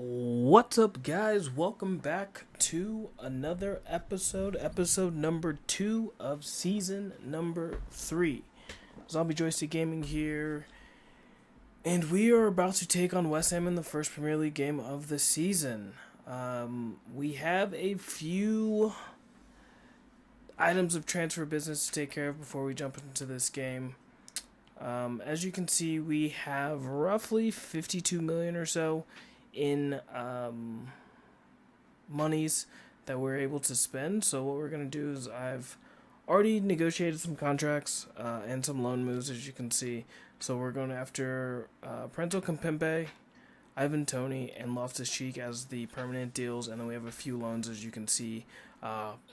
What's up, guys? Welcome back to another episode number 2 of season number 3. Zombie Joystick Gaming here, and we are about to take on West Ham in the first Premier League game of the season. We have a few items of transfer business to take care of before we jump into this game. As you can see, we have roughly 52 million or so in monies that we're able to spend. So what we're going to do is I've already negotiated some contracts and some loan moves, as you can see. So we're going after Prental Kimpembe, Ivan Toney, and Loftus-Cheek as the permanent deals, and then we have a few loans, as you can see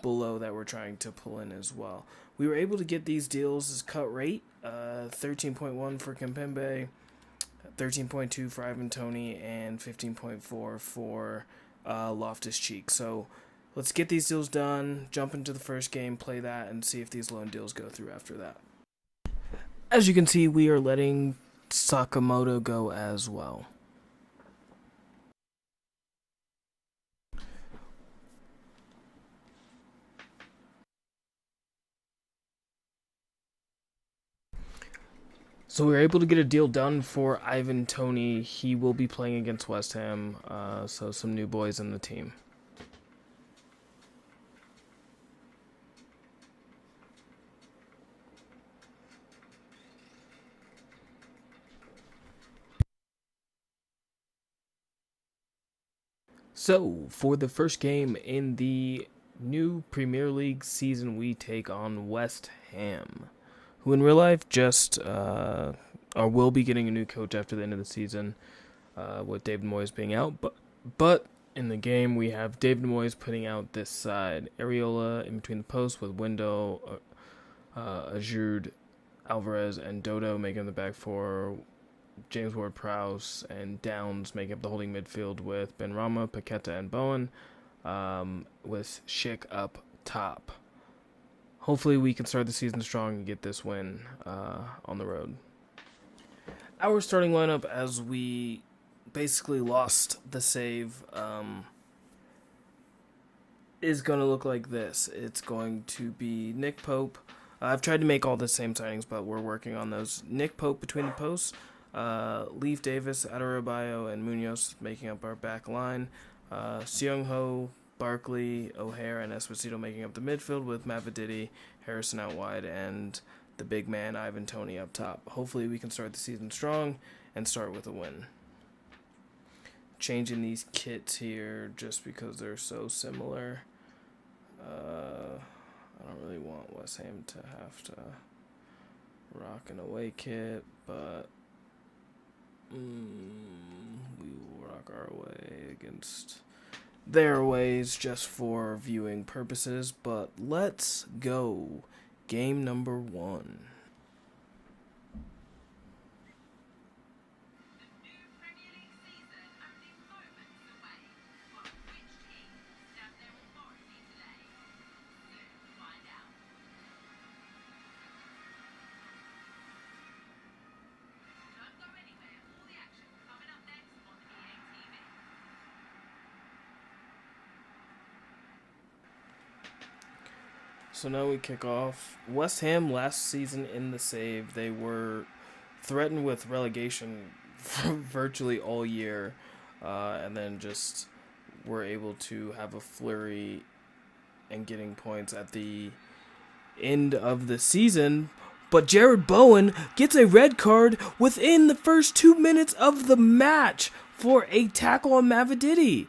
below, that we're trying to pull in as well. We were able to get these deals as cut rate, 13.1 for Kimpembe, 13.2 for Ivan Toney, and 15.4 for Loftus-Cheek. So let's get these deals done, jump into the first game, play that, and see if these loan deals go through after that. As you can see, we are letting Sakamoto go as well. So we were able to get a deal done for Ivan Toney. He will be playing against West Ham, so some new boys in the team. So, for the first game in the new Premier League season, we take on West Ham, who in real life just will be getting a new coach after the end of the season, with David Moyes being out. But in the game, we have David Moyes putting out this side. Areola in between the posts with Window, Ajoud, Alvarez, and Dodo making the back four. James Ward-Prowse and Downs make up the holding midfield with Benrahma, Paqueta, and Bowen, with Schick up top. Hopefully we can start the season strong and get this win on the road. Our starting lineup, as we basically lost the save, is going to look like this. It's going to be Nick Pope. I've tried to make all the same signings, but we're working on those. Nick Pope between the posts. Leaf Davis, Adebayo, and Munoz making up our back line. Seung-ho, Barkley, O'Hare, and Esposito making up the midfield, with Mavididi, Harrison out wide, and the big man Ivan Toney up top. Hopefully we can start the season strong and start with a win. Changing these kits here just because they're so similar. I don't really want West Ham to have to rock an away kit, but we will rock our way against their ways just for viewing purposes. But let's go. Game number 1. So now we kick off. West Ham last season in the save, they were threatened with relegation for virtually all year, and then just were able to have a flurry and getting points at the end of the season. But Jared Bowen gets a red card within the first 2 minutes of the match for a tackle on Mavididi.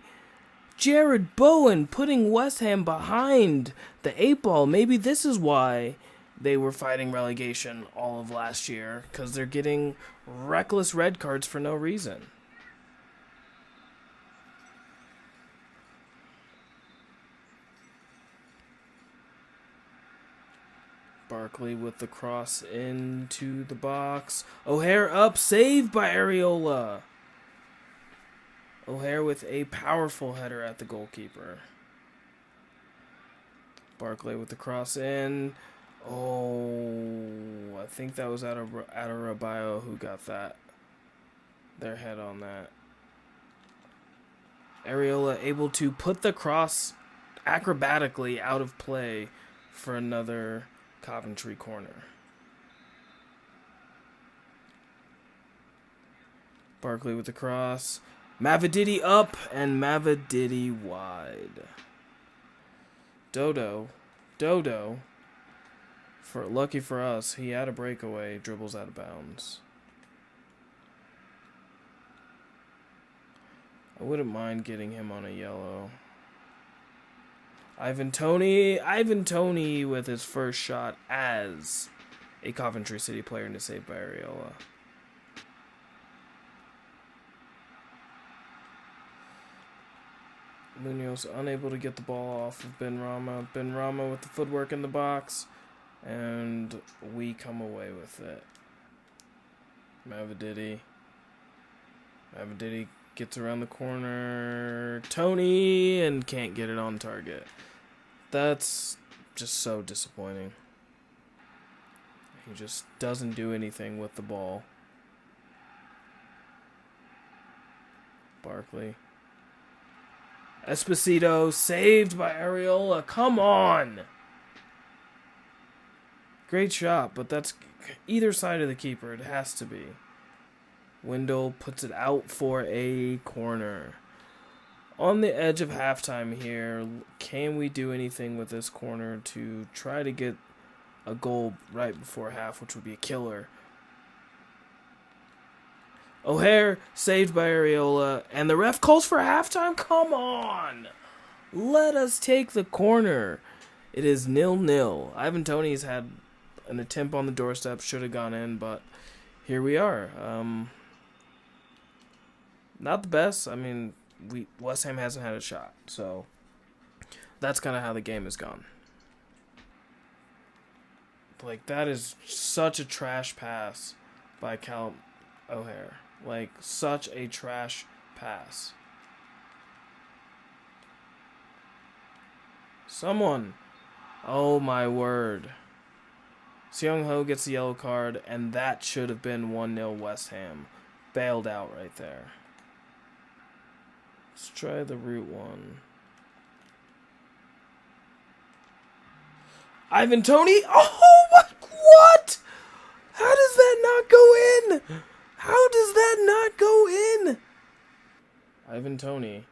Jared Bowen putting West Ham behind the 8 ball. Maybe this is why they were fighting relegation all of last year, because they're getting reckless red cards for no reason. Barkley with the cross into the box. O'Hare up, saved by Areola. O'Hare with a powerful header at the goalkeeper. Barkley with the cross in. Oh, I think that was Adebayo who got that. Their head on that. Areola able to put the cross acrobatically out of play for another Coventry corner. Barkley with the cross. Mavididi up and Mavididi wide. Dodo. Lucky for us, he had a breakaway, dribbles out of bounds. I wouldn't mind getting him on a yellow. Ivan Toney with his first shot as a Coventry City player into saved by Areola. Munoz unable to get the ball off of Benrahma. Benrahma with the footwork in the box, and we come away with it. Mavididi gets around the corner. Tony, and can't get it on target. That's just so disappointing. He just doesn't do anything with the ball. Barkley. Esposito saved by Areola. Come on! Great shot, but that's either side of the keeper. It has to be. Wendell puts it out for a corner. On the edge of halftime here, can we do anything with this corner to try to get a goal right before half, which would be a killer? O'Hare saved by Areola, and the ref calls for halftime? Come on! Let us take the corner. It is 0-0. Ivan Toney's had an attempt on the doorstep, should have gone in, but here we are. Not the best. I mean, West Ham hasn't had a shot, so that's kind of how the game has gone. Like, that is such a trash pass by Cal O'Hare. Like, such a trash pass. Someone. Oh, my word. Seong Ho gets the yellow card, and that should have been 1-0 West Ham. Bailed out right there. Let's try the route one. Ivan Toney. Oh, what? How does that not go in? How does that not go in? Ivan Toney.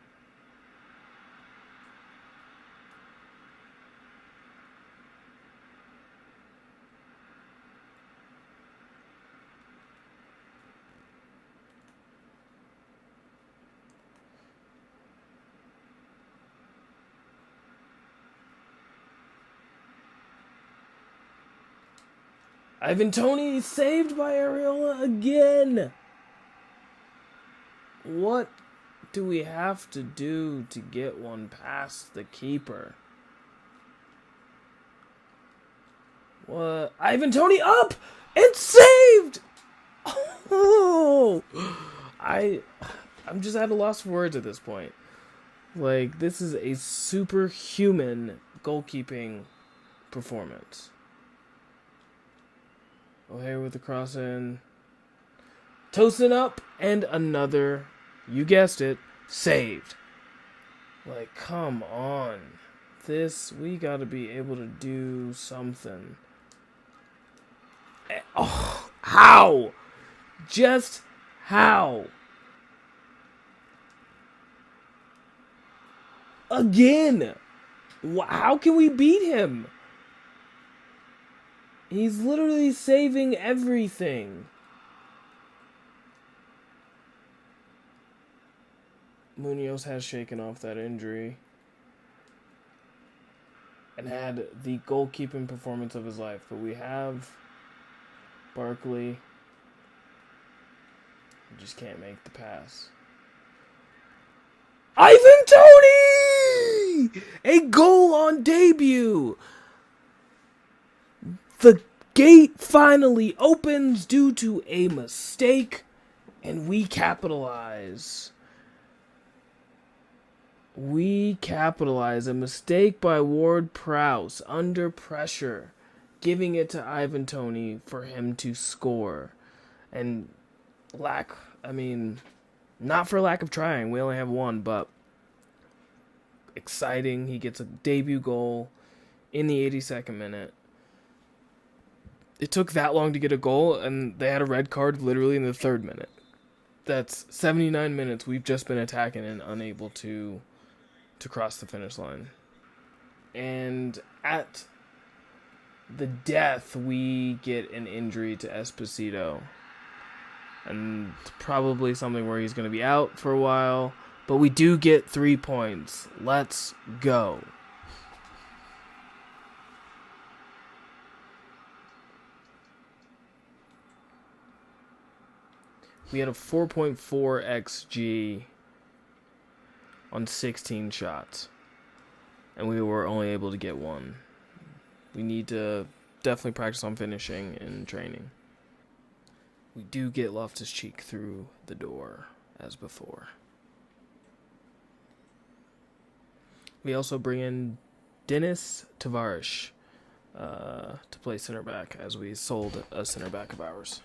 Ivan Toney saved by Areola again. What do we have to do to get one past the keeper? What? Ivan Toney up and saved. Oh, I'm just at a loss for words at this point. Like, this is a superhuman goalkeeping performance. O'Hare with the cross in. Tosin up, and another, you guessed it, saved. Like, come on. We gotta be able to do something. Oh, how? Just how? Again. How can we beat him? He's literally saving everything. Munoz has shaken off that injury and had the goalkeeping performance of his life. But we have Barkley. He just can't make the pass. Ivan Toney! A goal on debut! The gate finally opens due to a mistake, and we capitalize. We capitalize. A mistake by Ward Prowse under pressure, giving it to Ivan Toney for him to score. And not for lack of trying, we only have one, but exciting. He gets a debut goal in the 82nd minute. It took that long to get a goal, and they had a red card literally in the 3rd minute. That's 79 minutes we've just been attacking and unable to cross the finish line. And at the death, we get an injury to Esposito. And probably something where he's going to be out for a while. But we do get 3 points. Let's go. We had a 4.4 XG on 16 shots. And we were only able to get 1. We need to definitely practice on finishing and training. We do get Loftus-Cheek through the door, as before. We also bring in Dennis Tavares to play center back, as we sold a center back of ours.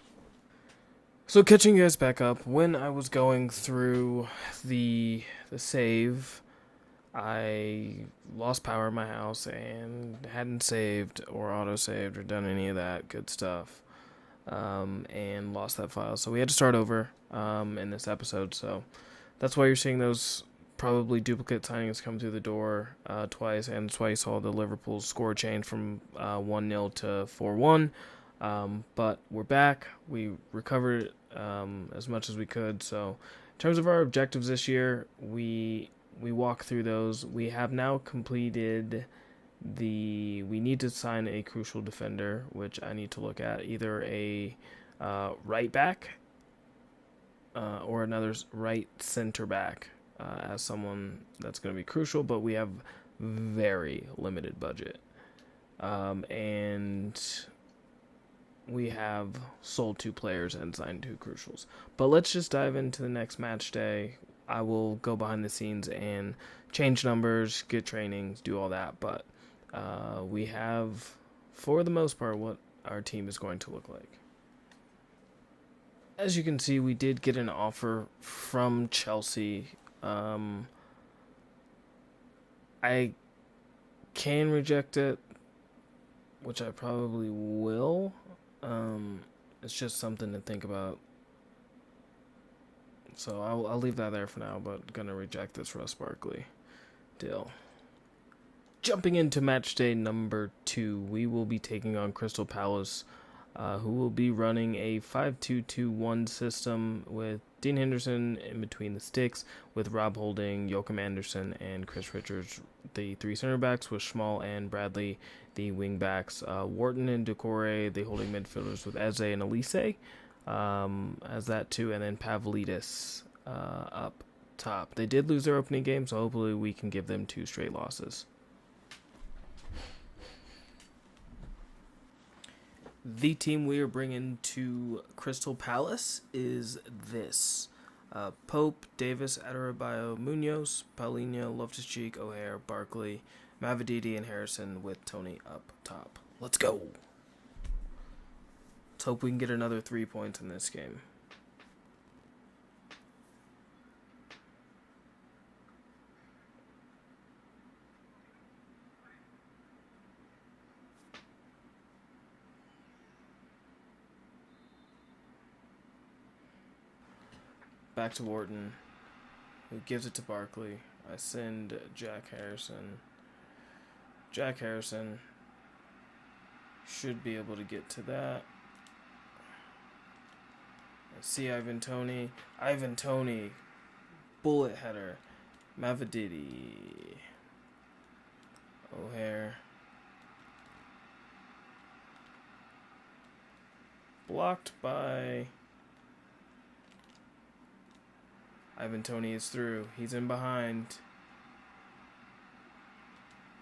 So catching you guys back up, when I was going through the save, I lost power in my house and hadn't saved or auto-saved or done any of that good stuff, and lost that file. So we had to start over in this episode, so that's why you're seeing those probably duplicate signings come through the door twice, and that's why you saw the Liverpool score change from 1-0 to 4-1. But we're back. We recovered as much as we could. So in terms of our objectives this year, we walk through those. We have now completed we need to sign a crucial defender, which I need to look at, either a right back or another right center back as someone that's going to be crucial, but we have very limited budget. And we have sold 2 players and signed 2 crucials. But let's just dive into the next match day. I will go behind the scenes and change numbers, get trainings, do all that. But we have, for the most part, what our team is going to look like. As you can see, we did get an offer from Chelsea. I can reject it, which I probably will. It's just something to think about. So I'll leave that there for now, but gonna reject this Russ Barkley deal. Jumping into match day number 2, we will be taking on Crystal Palace, who will be running a 5-2-2-1 system with Dean Henderson in between the sticks, with Rob Holding, Joachim Anderson, and Chris Richards, the 3 center backs, with Schmal and Bradley, the wing backs, Wharton and Decore, the holding midfielders, with Eze and Elise, as that too, and then Pavlidis up top. They did lose their opening game, so hopefully we can give them 2 straight losses. The team we are bringing to Crystal Palace is this. Pope, Davis, Adebayo, Munoz, Paulinho, Loftus-Cheek, O'Hare, Barkley, Mavididi, and Harrison, with Tony up top. Let's go! Let's hope we can get another 3 points in this game. Back to Wharton, who gives it to Barkley. I send Jack Harrison. Jack Harrison should be able to get to that. I see Ivan Toney. Ivan Toney, bullet header. Mavididi. O'Hare. Blocked by... Ivan Toney is through. He's in behind.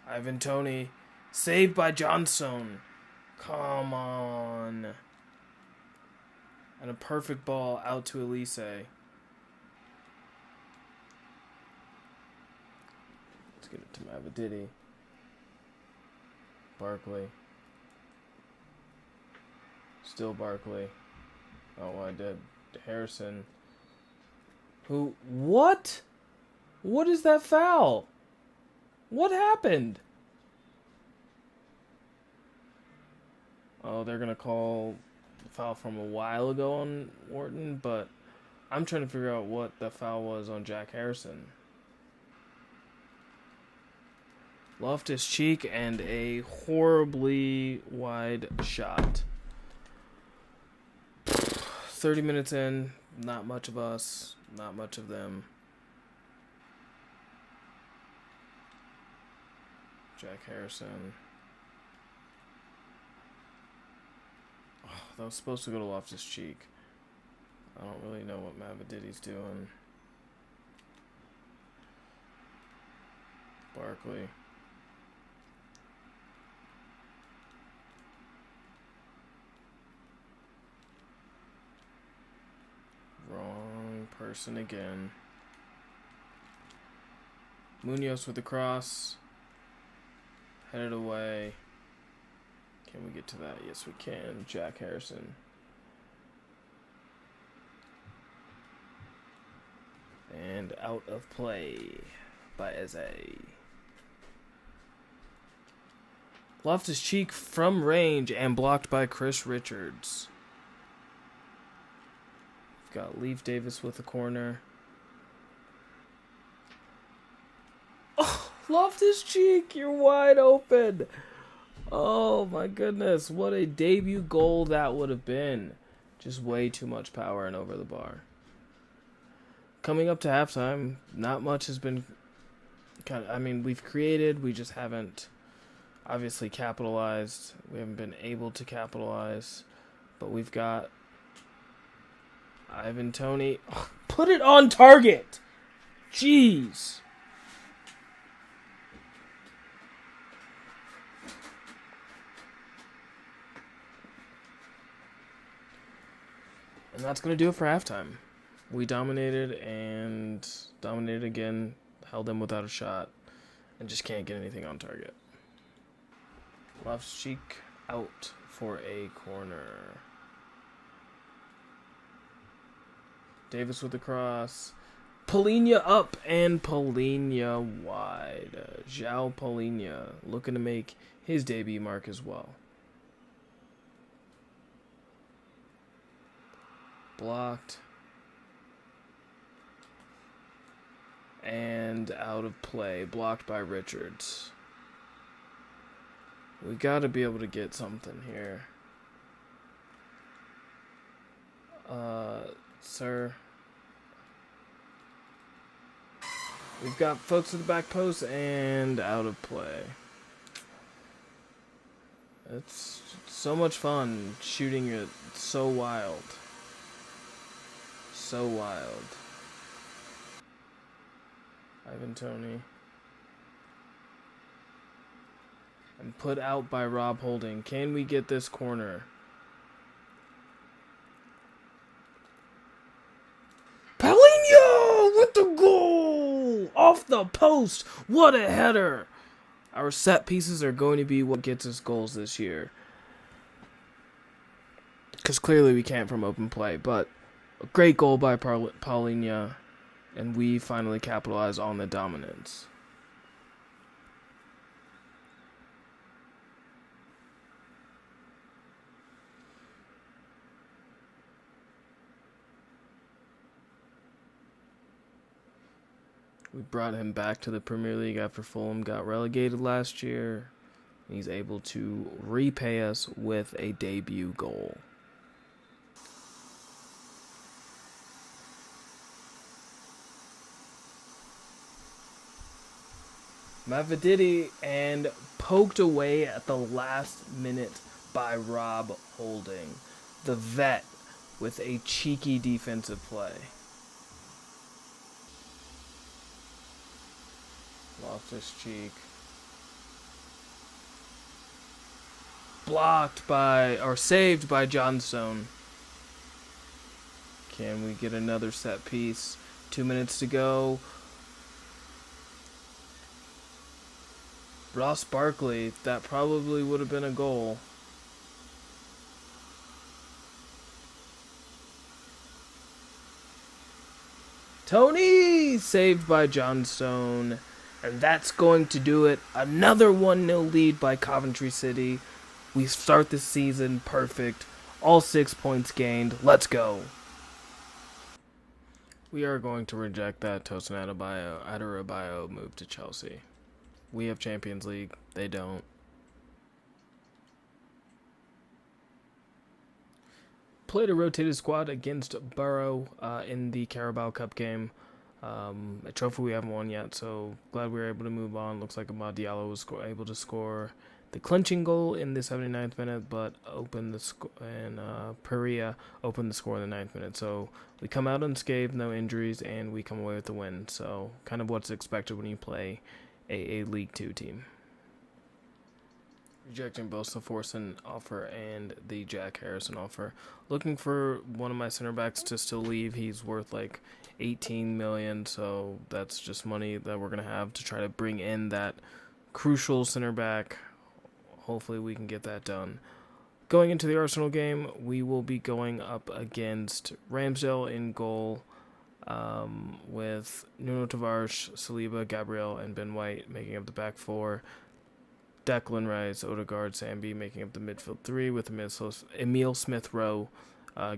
Ivan Toney. Saved by Johnstone. Come on. And a perfect ball out to Elise. Let's get it to Mavididi. Barkley. Still Barkley. Oh, I did. Harrison. Who? What? What is that foul? What happened? Oh, they're going to call the foul from a while ago on Wharton, but I'm trying to figure out what the foul was on Jack Harrison. Loftus cheek and a horribly wide shot. 30 minutes in, not much of us, not much of them. Jack Harrison. Oh, that was supposed to go to Loftus cheek. I don't really know what Mavadidi's doing. Barkley. Wrong person again. Munoz with the cross. Headed away. Can we get to that? Yes, we can. Jack Harrison. And out of play by Eze. Loftus cheek from range and blocked by Chris Richards. We've got Leaf Davis with the corner. Oh, Loftus cheek, you're wide open. Oh my goodness, what a debut goal that would have been. Just way too much power and over the bar. Coming up to halftime, not much has been we've created, we just haven't obviously capitalized. We haven't been able to capitalize, but we've got Ivan Toney. Oh, put it on target. Jeez. And that's going to do it for halftime. We dominated and dominated again, held them without a shot, and just can't get anything on target. Left cheek out for a corner. Davis with the cross. Polina up and Polina wide. João Polina looking to make his debut mark as well. Blocked. And out of play. Blocked by Richards. We got to be able to get something here. Sir. We've got folks at the back post and out of play. It's so much fun shooting it. So wild. So wild. Ivan Toney. And put out by Rob Holding. Can we get this corner? Paulinho with the goal! Off the post! What a header! Our set pieces are going to be what gets us goals this year. Because clearly we can't from open play. But a great goal by Paulinho. And we finally capitalize on the dominance. We brought him back to the Premier League after Fulham got relegated last year. He's able to repay us with a debut goal. Mavadidi and poked away at the last minute by Rob Holding. The vet with a cheeky defensive play. Loftus cheek. Blocked by, or saved by Johnstone. Can we get another set piece? 2 minutes to go. Ross Barkley, that probably would have been a goal. Toney! Saved by Johnstone. And that's going to do it. Another 1-0 lead by Coventry City. We start the season perfect. All 6 points gained. Let's go. We are going to reject that Tosin Adarabioyo move to Chelsea. We have Champions League. They don't. Played a rotated squad against Borough in the Carabao Cup game. A trophy we haven't won yet, so glad we were able to move on. Looks like Amad Diallo was able to score the clinching goal in the 79th minute, but opened the Perea opened the score in the 9th minute. So we come out unscathed, no injuries, and we come away with the win. So kind of what's expected when you play a League 2 team. Rejecting both the Forson offer and the Jack Harrison offer. Looking for one of my center backs to still leave. He's worth like 18 million, so that's just money that we're gonna have to try to bring in that crucial center back. Hopefully we can get that done. Going into the Arsenal game, we will be going up against Ramsdale in goal, with Nuno Tavares, Saliba, Gabriel, and Ben White making up the back four. Declan Rice, Odegaard, Sambi making up the midfield three, with Emil Smith-Rowe,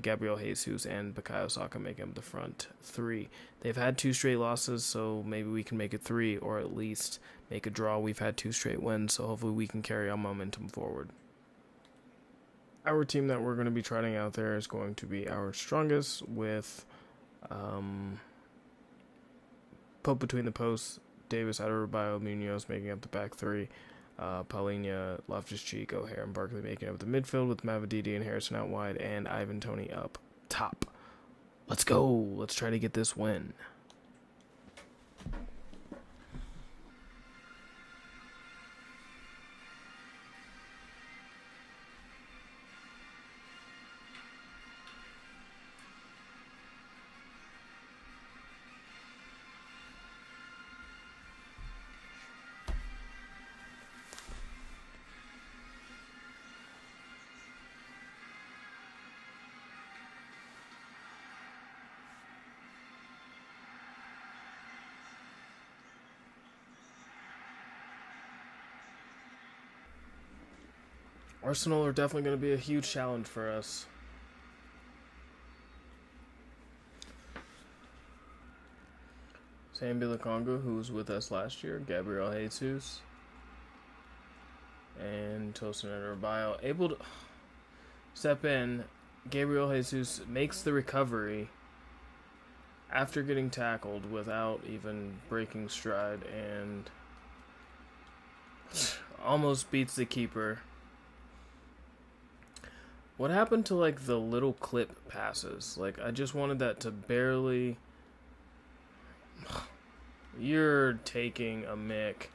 Gabriel Jesus, and Bukayo Saka making up the front three. They've had 2 straight losses, so maybe we can make it 3, or at least make a draw. We've had 2 straight wins, so hopefully we can carry our momentum forward. Our team that we're going to be trotting out there is going to be our strongest, with Pope between the posts, Davis, Adarabioyo, Munoz making up the back three, Paulinho, Loftus-Cheek, O'Hare, and Barkley making up the midfield, with Mavididi and Harrison out wide, and Ivan Toney up top. Let's go. Let's try to get this win. Arsenal are definitely going to be a huge challenge for us. Sambi Lokonga, who was with us last year, Gabriel Jesus, and Tosin Adarabioyo able to step in. Gabriel Jesus makes the recovery after getting tackled without even breaking stride, and almost beats the keeper. What happened to, like, the little clip passes? Like, I just wanted that to barely... You're taking a mick.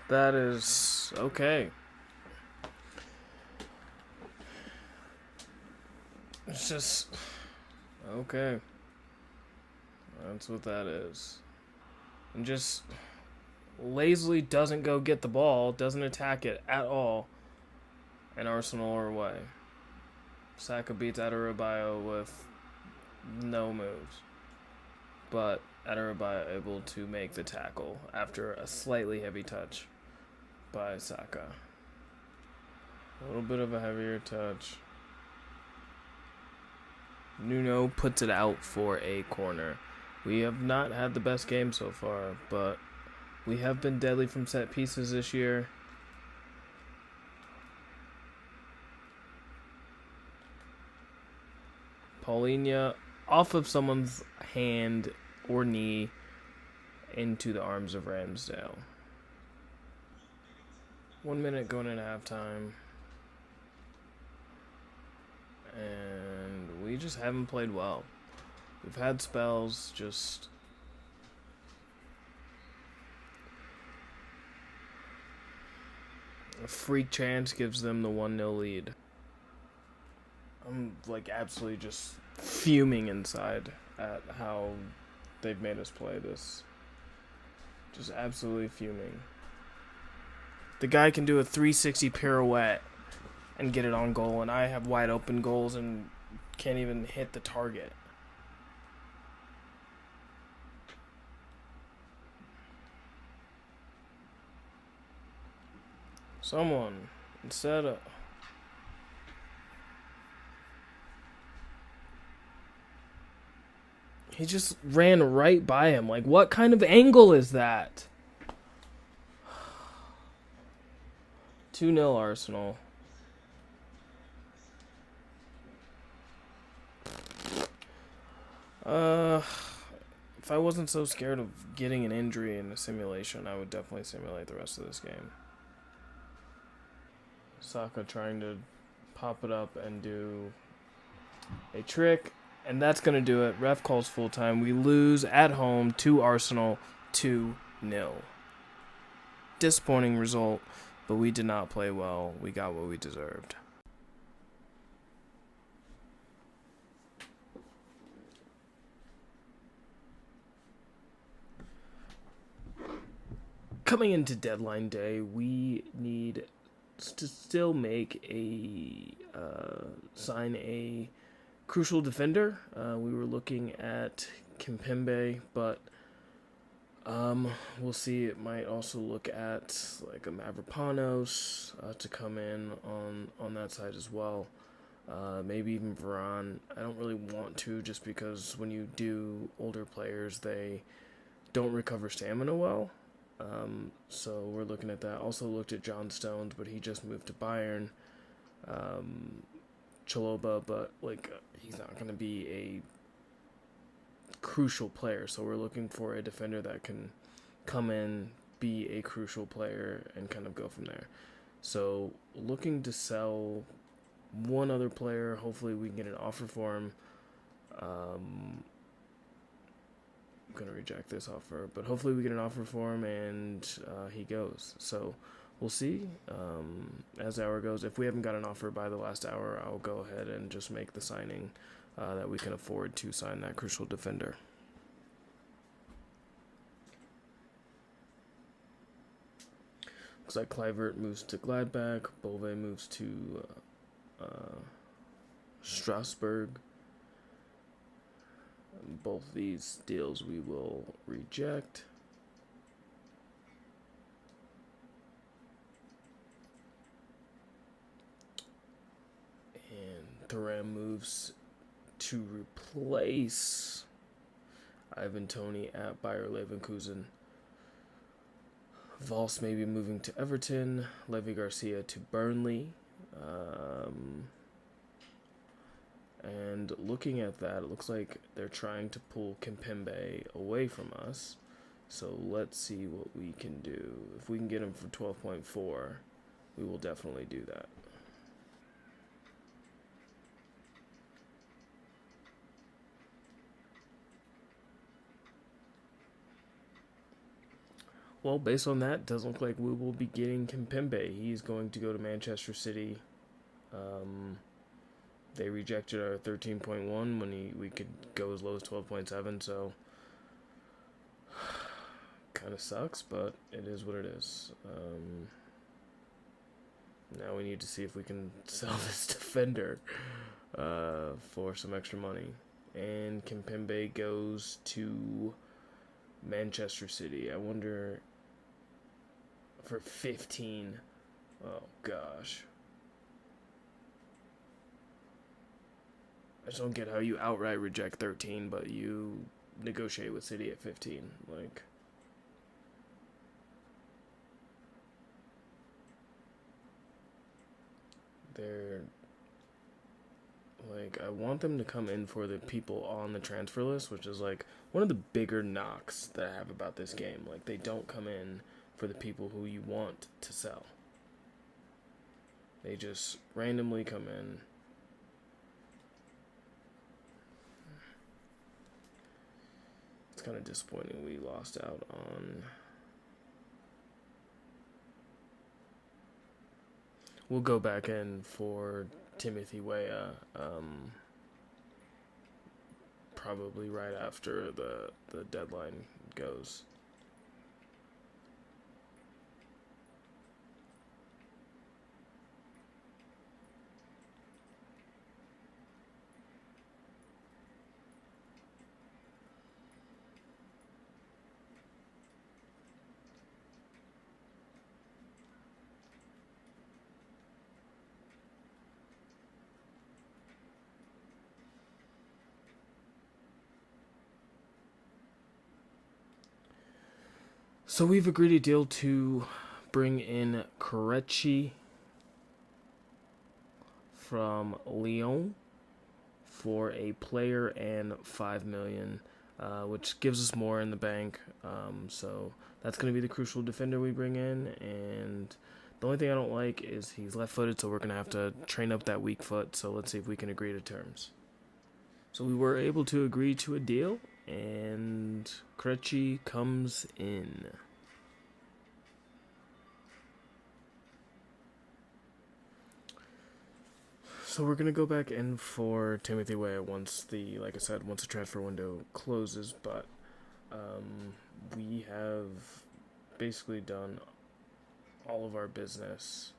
That is... okay. It's just... okay. That's what that is. And just... lazily doesn't go get the ball, doesn't attack it at all, and Arsenal are away. Saka beats Adarabioyo with no moves, but Adarabioyo able to make the tackle after a slightly heavy touch by Saka. A little bit of a heavier touch. Nuno puts it out for a corner. We have not had the best game so far, but we have been deadly from set pieces this year. Paulinho off of someone's hand or knee into the arms of Ramsdale. 1 minute going into halftime. And we just haven't played well. We've had spells, just... a freak chance gives them the 1-0 lead. I'm, like, absolutely just fuming inside at how they've made us play this. Just absolutely fuming. The guy can do a 360 pirouette and get it on goal, and I have wide open goals and can't even hit the target. Someone, instead of... He just ran right by him. Like, what kind of angle is that? 2-0 Arsenal. If I wasn't so scared of getting an injury in the simulation, I would definitely simulate the rest of this game. Saka trying to pop it up and do a trick, and that's going to do it. Ref calls full time. We lose at home to Arsenal 2-0. Disappointing result, but we did not play well. We got what we deserved. Coming into deadline day, we need to still make sign a crucial defender. We were looking at Kimpembe, but we'll see. It might also look at like a Mavropanos to come in on that side as well. Maybe even Varane. I don't really want to, just because when you do older players, they don't recover stamina well. So we're looking at that. Also looked at John Stones, but he just moved to Bayern. Chaloba, but he's not going to be a crucial player. So we're looking for a defender that can come in, be a crucial player, and kind of go from there. So looking to sell one other player. Hopefully we can get an offer for him. I'm going to reject this offer, but hopefully we get an offer for him and he goes. So we'll see as the hour goes. If we haven't got an offer by the last hour, I'll go ahead and just make the signing that we can afford to sign that crucial defender. Looks like Kluivert moves to Gladbach. Bove moves to Strasbourg. Both these deals we will reject. And Thuram moves to replace Ivan Toney at Bayer Leverkusen. Valls may be moving to Everton. Levi Garcia to Burnley. And looking at that, it looks like they're trying to pull Kimpembe away from us. So let's see what we can do. If we can get him for 12.4, we will definitely do that. Well, based on that, it doesn't look like we will be getting Kimpembe. He's going to go to Manchester City. They rejected our 13.1 when we could go as low as 12.7, so kind of sucks, but it is what it is. Now we need to see if we can sell this defender for some extra money. And Kimpembe goes to Manchester City. I wonder, for 15. Oh gosh. I just don't get how you outright reject 13, but you negotiate with City at 15. I want them to come in for the people on the transfer list, which is one of the bigger knocks that I have about this game. They don't come in for the people who you want to sell. They just randomly come in. It's kind of disappointing we lost out on. We'll go back in for Timothy Weah, probably right after the deadline goes. So we've agreed a deal to bring in Kelechi from Lyon for a player and 5 million, which gives us more in the bank. So that's going to be the crucial defender we bring in. And the only thing I don't like is he's left-footed, so we're going to have to train up that weak foot. So let's see if we can agree to terms. So we were able to agree to a deal, and Kelechi comes in. So we're gonna go back in for Timothy Weah once like I said, once the transfer window closes. But we have basically done all of our business.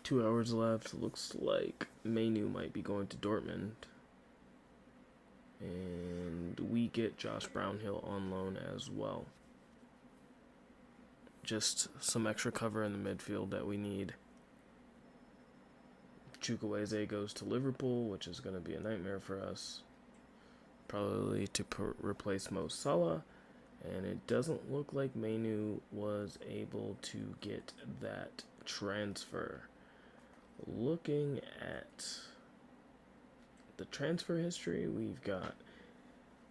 2 hours left. Looks like Mainu might be going to Dortmund, and we get Josh Brownhill on loan as well. Just some extra cover in the midfield that we need. Chukwueze goes to Liverpool, which is going to be a nightmare for us. Probably to replace Mo Salah. And it doesn't look like Mainu was able to get that transfer. Looking at the transfer history, we've got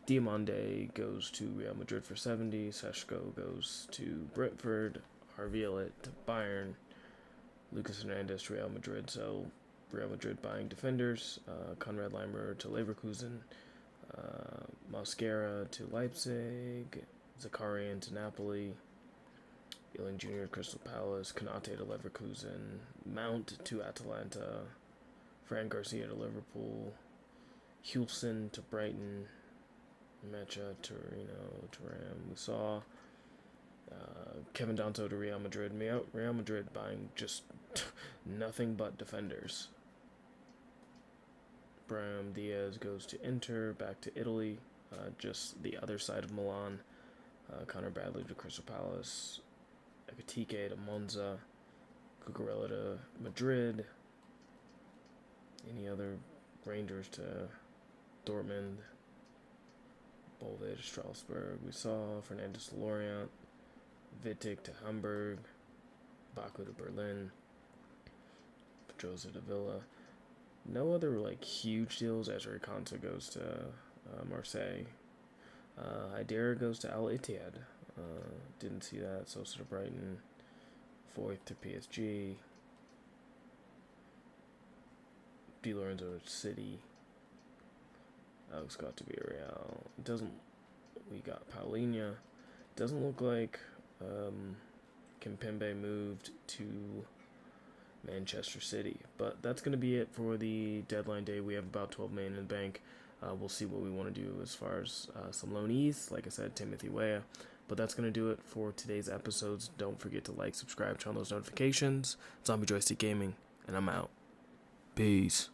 Diomande goes to Real Madrid for 70. Seshko goes to Brentford. Harvey Elliott to Bayern. Lucas Hernandez to Real Madrid. So Real Madrid buying defenders, Konrad Laimer to Leverkusen, Mosquera to Leipzig, Zakarian to Napoli, Ealing Jr. to Crystal Palace, Konate to Leverkusen, Mount to Atalanta, Fran Garcia to Liverpool, Hulsen to Brighton, Mecha to Ram. We saw Kevin Danto to Real Madrid. Real Madrid buying just nothing but defenders. Brahim Diaz goes to Inter, back to Italy, just the other side of Milan. Connor Bradley to Crystal Palace, Ekatike to Monza, Cucurella to Madrid. Any other Rangers to Dortmund, Bolde to Strasbourg. We saw Fernandez to Lorient, Wittig to Hamburg, Baku to Berlin, Pedroza to Villa. No other huge deals. Ezri Konsa goes to Marseille. Idera goes to Al Ittihad. Didn't see that. Sosa to Brighton. Fourth to PSG. Di Lorenzo to City. Alex Scott to Villarreal. We got Paulinho. Doesn't look like Kimpembe moved to Manchester City. But that's going to be it for the deadline day. We have about 12 million in the bank. We'll see what we want to do as far as some loanees. Like I said, Timothy Weah. But that's going to do it for today's episodes. Don't forget to like, subscribe, turn on those notifications. Zombie Joystick Gaming, and I'm out. Peace.